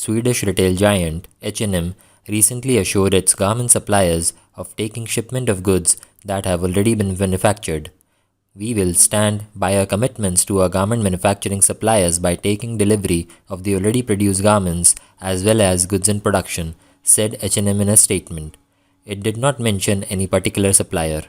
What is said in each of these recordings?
Swedish retail giant H&M recently assured its garment suppliers of taking shipment of goods that have already been manufactured. We will stand by our commitments to our garment manufacturing suppliers by taking delivery of the already produced garments as well as goods in production, said H&M in a statement. It did not mention any particular supplier.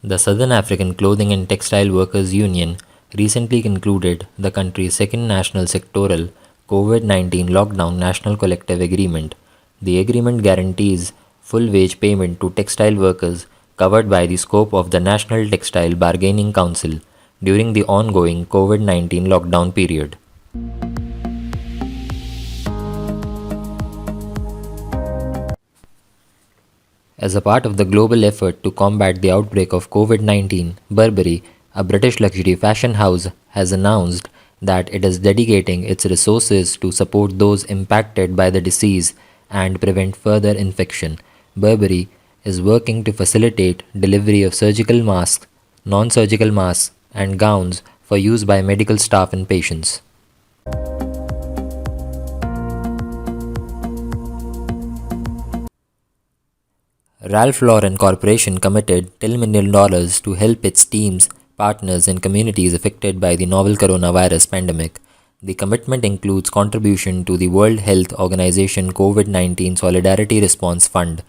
The Southern African Clothing and Textile Workers Union recently concluded the country's second national sectoral COVID-19 lockdown national collective agreement. The agreement guarantees full wage payment to textile workers covered by the scope of the National Textile Bargaining Council during the ongoing COVID-19 lockdown period. As a part of the global effort to combat the outbreak of COVID-19, Burberry, a British luxury fashion house, has announced that it is dedicating its resources to support those impacted by the disease and prevent further infection. Burberry is working to facilitate delivery of surgical masks, non-surgical masks, and gowns for use by medical staff and patients. Ralph Lauren Corporation committed $10 million to help its teams, partners, and communities affected by the novel coronavirus pandemic. The commitment includes contribution to the World Health Organization COVID-19 Solidarity Response Fund,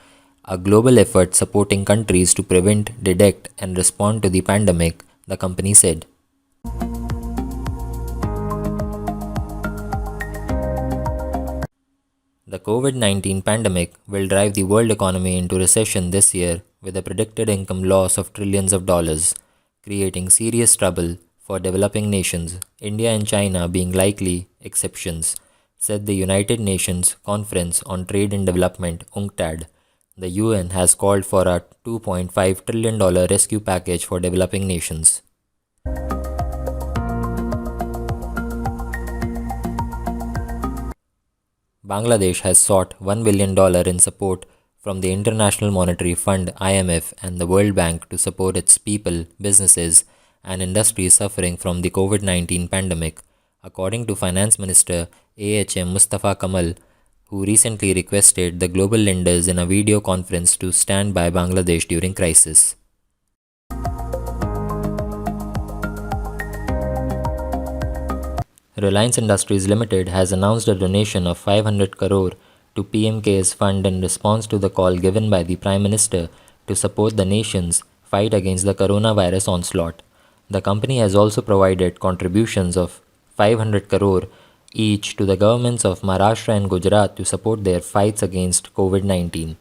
a global effort supporting countries to prevent, detect, and respond to the pandemic, the company said. The COVID-19 pandemic will drive the world economy into recession this year with a predicted income loss of trillions of dollars, creating serious trouble for developing nations, India and China being likely exceptions, said the United Nations Conference on Trade and Development UNCTAD. The UN has called for a $2.5 trillion rescue package for developing nations. Bangladesh has sought $1 billion in support from the International Monetary Fund (IMF) and the World Bank to support its people, businesses, and industries suffering from the COVID-19 pandemic, according to Finance Minister AHM Mustafa Kamal, who recently requested the global lenders in a video conference to stand by Bangladesh during crisis. Reliance Industries Limited has announced a donation of 500 crore to PM CARES Fund in response to the call given by the Prime Minister to support the nation's fight against the coronavirus onslaught. The company has also provided contributions of 500 crore each to the governments of Maharashtra and Gujarat to support their fights against COVID-19.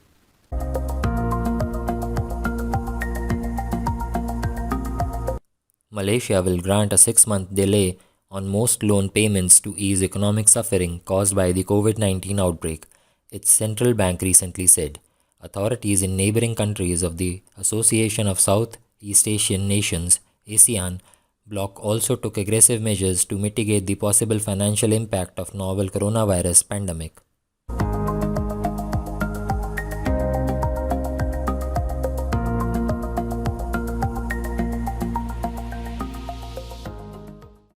Malaysia will grant a 6-month delay on most loan payments to ease economic suffering caused by the COVID-19 outbreak, its central bank recently said. Authorities in neighboring countries of the Association of Southeast Asian Nations (ASEAN) bloc also took aggressive measures to mitigate the possible financial impact of novel coronavirus pandemic.